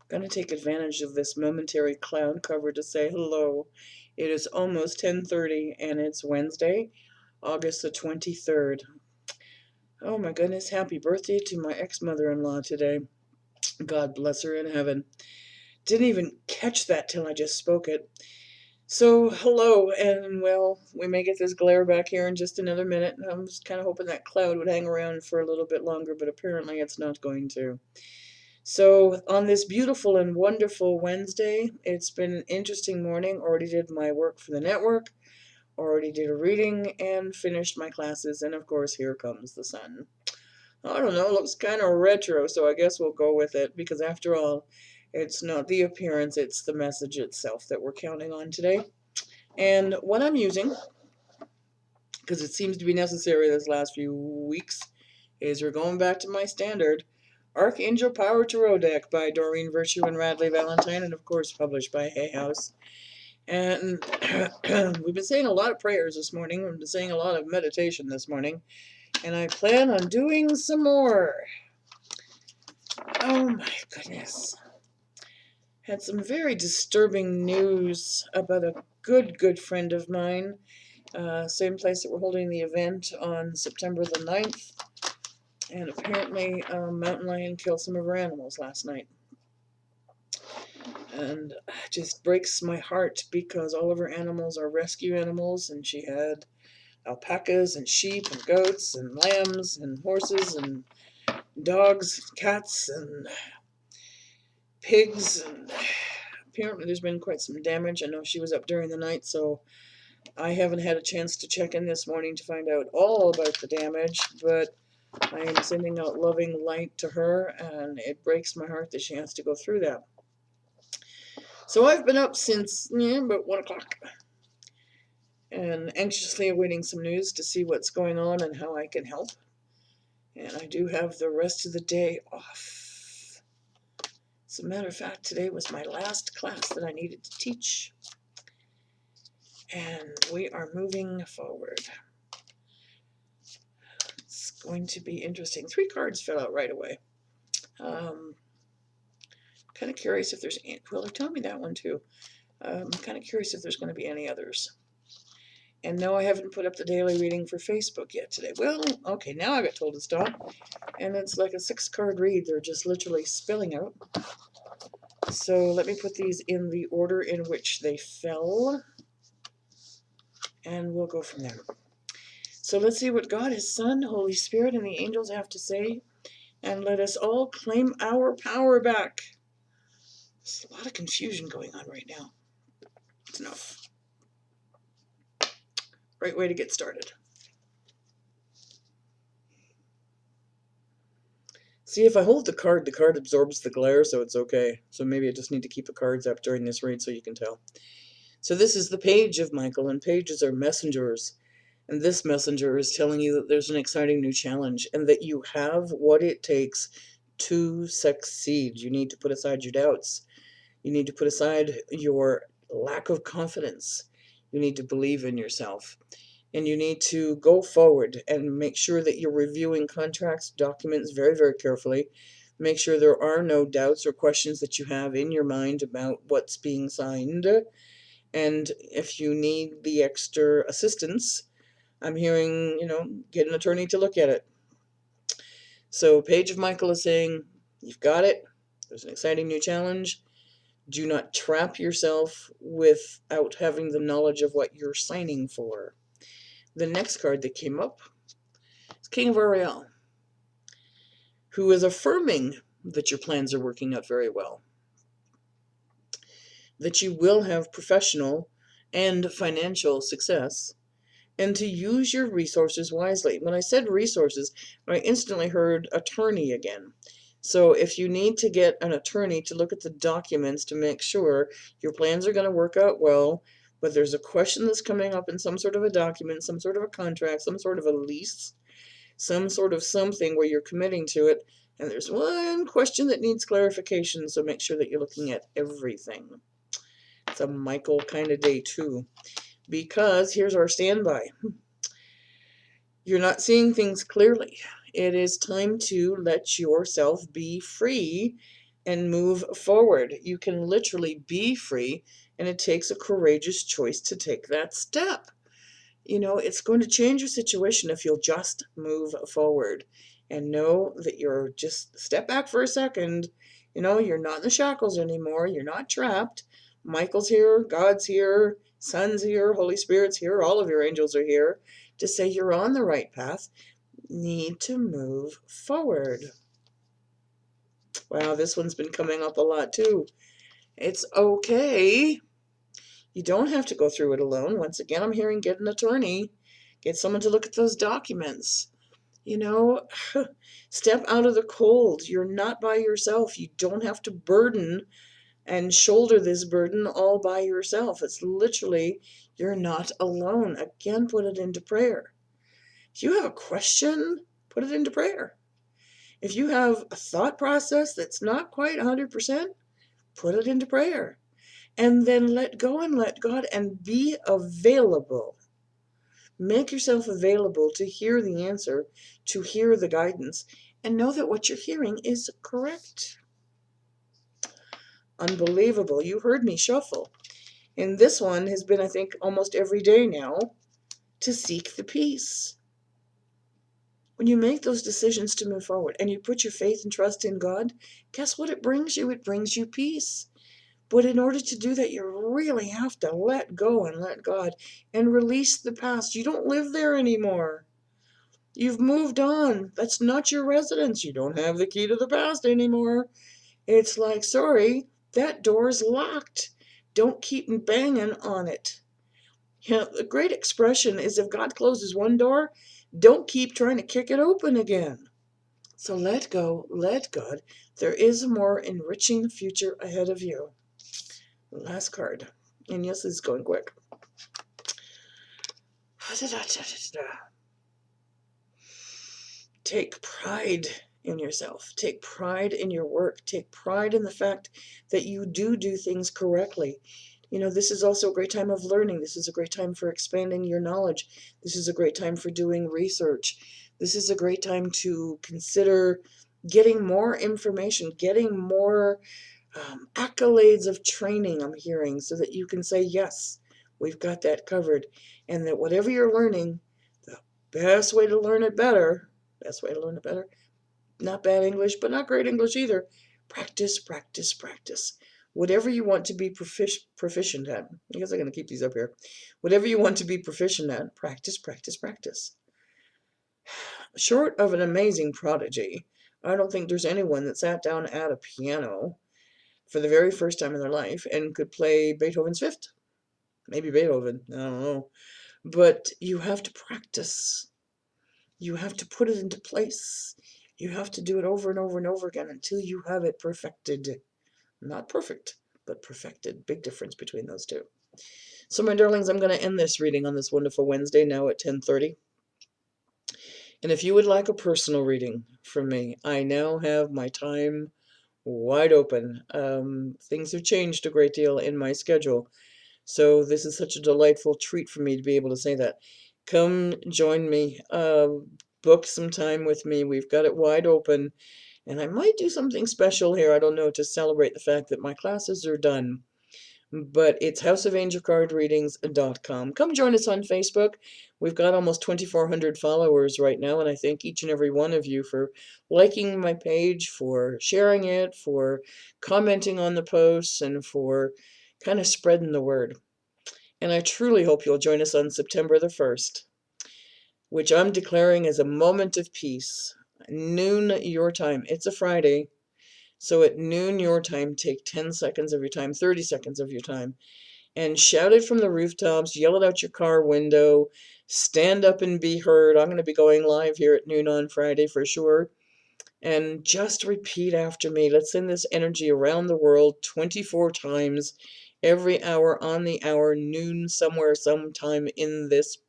Gonna take advantage of this momentary cloud cover to say hello. It is almost 10:30 and it's Wednesday, August the 23rd. Oh my goodness, happy birthday to my ex-mother-in-law today. God bless her in heaven. Didn't even catch that till I just spoke it. So, hello, and well, we may get this glare back here in just another minute. I was kind of hoping that cloud would hang around for a little bit longer, but apparently it's not going to. So, on this beautiful and wonderful Wednesday, it's been an interesting morning. Already did my work for the network, already did a reading, and finished my classes, and of course, here comes the sun. I don't know, it looks kind of retro, so I guess we'll go with it, because after all, it's not the appearance, it's the message itself that we're counting on today. And what I'm using, because it seems to be necessary this last few weeks, is we're going back to my standard Archangel Power Tarot deck by Doreen Virtue and Radley Valentine, and of course published by Hay House. And we've been saying a lot of prayers this morning. We've been saying a lot of meditation this morning, and I plan on doing some more. Oh my goodness. Had some very disturbing news about a good friend of mine. Same place that we're holding the event on September the 9th. And apparently a mountain lion killed some of her animals last night. And it just breaks my heart because all of her animals are rescue animals, and she had alpacas and sheep and goats and lambs and horses and dogs, cats and pigs, and apparently there's been quite some damage. I know she was up during the night, so I haven't had a chance to check in this morning to find out all about the damage, but I am sending out loving light to her, and it breaks my heart that she has to go through that. So I've been up since about 1 o'clock and anxiously awaiting some news to see what's going on and how I can help. And I do have the rest of the day off. As a matter of fact, today was my last class that I needed to teach. And we are moving forward. It's going to be interesting. 3 cards fell out right away. Kind of curious if there's, well, they told me that one too. I'm kind of curious if there's going to be any others. And no, I haven't put up the daily reading for Facebook yet today. Well, okay, now I got told to stop. And it's like a 6-card read. They're just literally spilling out. So let me put these in the order in which they fell. And we'll go from there. So let's see what God, His Son, Holy Spirit, and the angels have to say. And let us all claim our power back. There's a lot of confusion going on right now. It's enough. Right way to get started. See, if I hold the card absorbs the glare, so it's okay. So maybe I just need to keep the cards up during this read so you can tell. So this is the page of Michael, and pages are messengers. And this messenger is telling you that there's an exciting new challenge, and that you have what it takes to succeed. You need to put aside your doubts. You need to put aside your lack of confidence. You need to believe in yourself. And you need to go forward and make sure that you're reviewing contracts, documents very carefully. Make sure there are no doubts or questions that you have in your mind about what's being signed. And if you need the extra assistance, I'm hearing, get an attorney to look at it. So Page of Michael is saying, you've got it. There's an exciting new challenge. Do not trap yourself without having the knowledge of what you're signing for. The next card that came up is King of Ariel, who is affirming that your plans are working out very well, that you will have professional and financial success, and to use your resources wisely. When I said resources, I instantly heard attorney again. So if you need to get an attorney to look at the documents to make sure your plans are going to work out well, but there's a question that's coming up in some sort of a document, some sort of a contract, some sort of a lease, some sort of something where you're committing to it, and there's one question that needs clarification, so make sure that you're looking at everything. It's a Michael kind of day too, because here's our standby. You're not seeing things clearly. It is time to let yourself be free and move forward. You can literally be free, and it takes a courageous choice to take that step. It's going to change your situation if you'll just move forward and know that you're just step back for a second. You're not in the shackles anymore. You're not trapped. Michael's here, God's here, Son's here, Holy Spirit's here, all of your angels are here to say you're on the right path. Need to move forward. Wow, this one's been coming up a lot too. It's okay. You don't have to go through it alone. Once again, I'm hearing get an attorney. Get someone to look at those documents. Step out of the cold. You're not by yourself. You don't have to burden and shoulder this burden all by yourself. It's literally, you're not alone. Again, put it into prayer. If you have a question, put it into prayer. If you have a thought process that's not quite 100%, put it into prayer. And then let go and let God and be available. Make yourself available to hear the answer, to hear the guidance, and know that what you're hearing is correct. Unbelievable. You heard me shuffle. And this one has been, I think, almost every day now, to seek the peace. When you make those decisions to move forward and you put your faith and trust in God, guess what it brings you? It brings you peace. But in order to do that, you really have to let go and let God and release the past. You don't live there anymore. You've moved on. That's not your residence. You don't have the key to the past anymore. It's like, sorry, that door's locked. Don't keep banging on it. The great expression is if God closes one door, don't keep trying to kick it open again. So let go, let God. There is a more enriching future ahead of you. Last card. And yes, it's going quick. Take pride in yourself. Take pride in your work. Take pride in the fact that you do things correctly. This is also a great time of learning. This is a great time for expanding your knowledge. This is a great time for doing research. This is a great time to consider getting more information, getting more accolades of training, I'm hearing, so that you can say, yes, we've got that covered. And that whatever you're learning, the best way to learn it better, not bad English, but not great English either, practice, practice, practice. Whatever you want to be proficient at, I guess I'm going to keep these up here. Whatever you want to be proficient at, practice, practice, practice. Short of an amazing prodigy, I don't think there's anyone that sat down at a piano for the very first time in their life and could play Beethoven's Fifth. Maybe Beethoven, I don't know. But you have to practice. You have to put it into place. You have to do it over and over and over again until you have it perfected. Not perfect, but perfected. Big difference between those two. So my darlings, I'm going to end this reading on this wonderful Wednesday now at 10:30. And if you would like a personal reading from me, I now have my time wide open. Things have changed a great deal in my schedule. So this is such a delightful treat for me to be able to say that. Come join me. Book some time with me. We've got it wide open. And I might do something special here, I don't know, to celebrate the fact that my classes are done. But it's houseofangelcardreadings.com. Come join us on Facebook. We've got almost 2,400 followers right now, and I thank each and every one of you for liking my page, for sharing it, for commenting on the posts, and for kind of spreading the word. And I truly hope you'll join us on September the 1st, which I'm declaring as a moment of peace. Noon your time. It's a Friday. So at noon your time, take 10 seconds of your time, 30 seconds of your time, and shout it from the rooftops, yell it out your car window, stand up and be heard. I'm going to be going live here at noon on Friday for sure. And just repeat after me. Let's send this energy around the world 24 times, every hour on the hour, noon, somewhere, sometime in this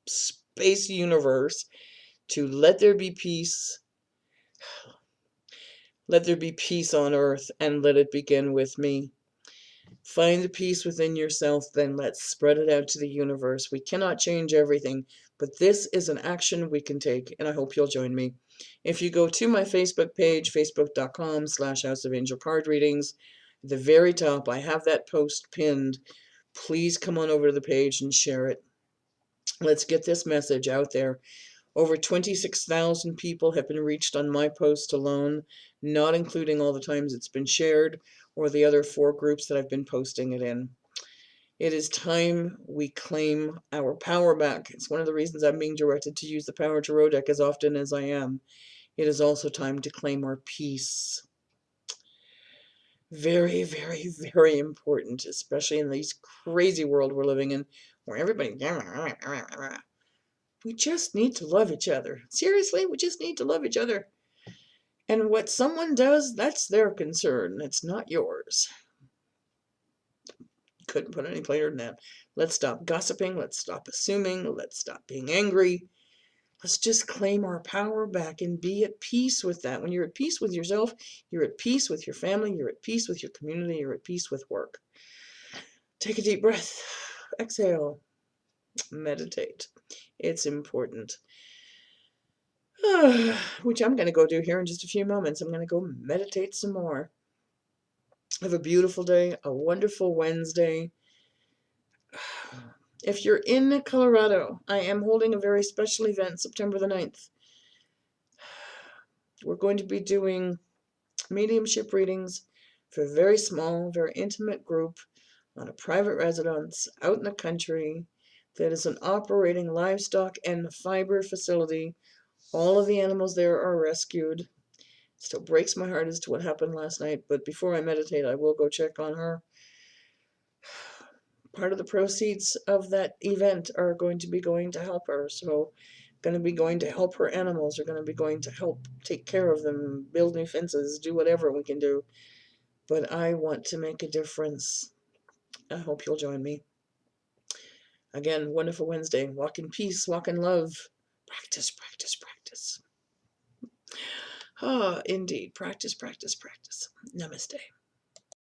space universe, to let there be peace. Let there be peace on earth, and let it begin with me. Find the peace within yourself, then let's spread it out to the universe. We cannot change everything, but this is an action we can take, and I hope you'll join me. If you go to my Facebook page, facebook.com/House of Angel Card Readings, at the very top, I have that post pinned. Please come on over to the page and share it. Let's get this message out there. Over 26,000 people have been reached on my post alone, not including all the times it's been shared or the other 4 groups that I've been posting it in. It is time we claim our power back. It's one of the reasons I'm being directed to use the Power Tarot deck as often as I am. It is also time to claim our peace. Very, very, very important, especially in this crazy world we're living in, where everybody... We just need to love each other. Seriously, we just need to love each other. And what someone does, that's their concern. It's not yours. Couldn't put it any plainer than that. Let's stop gossiping. Let's stop assuming. Let's stop being angry. Let's just claim our power back and be at peace with that. When you're at peace with yourself, you're at peace with your family, you're at peace with your community, you're at peace with work. Take a deep breath. Exhale. Meditate. It's important. Which I'm going to go do here in just a few moments. I'm going to go meditate some more. Have a beautiful day, a wonderful Wednesday. If you're in Colorado, I am holding a very special event September the 9th. We're going to be doing mediumship readings for a very small, very intimate group on a private residence out in the country that is an operating livestock and fiber facility. All of the animals there are rescued. Still breaks my heart as to what happened last night, but before I meditate, I will go check on her. Part of the proceeds of that event are going to be going to help her, so going to be going to help her animals, are going to be going to help take care of them, build new fences, do whatever we can do. But I want to make a difference. I hope you'll join me. Again, wonderful Wednesday. Walk in peace, walk in love. Practice, practice, practice. Ah, indeed. Practice, practice, practice. Namaste.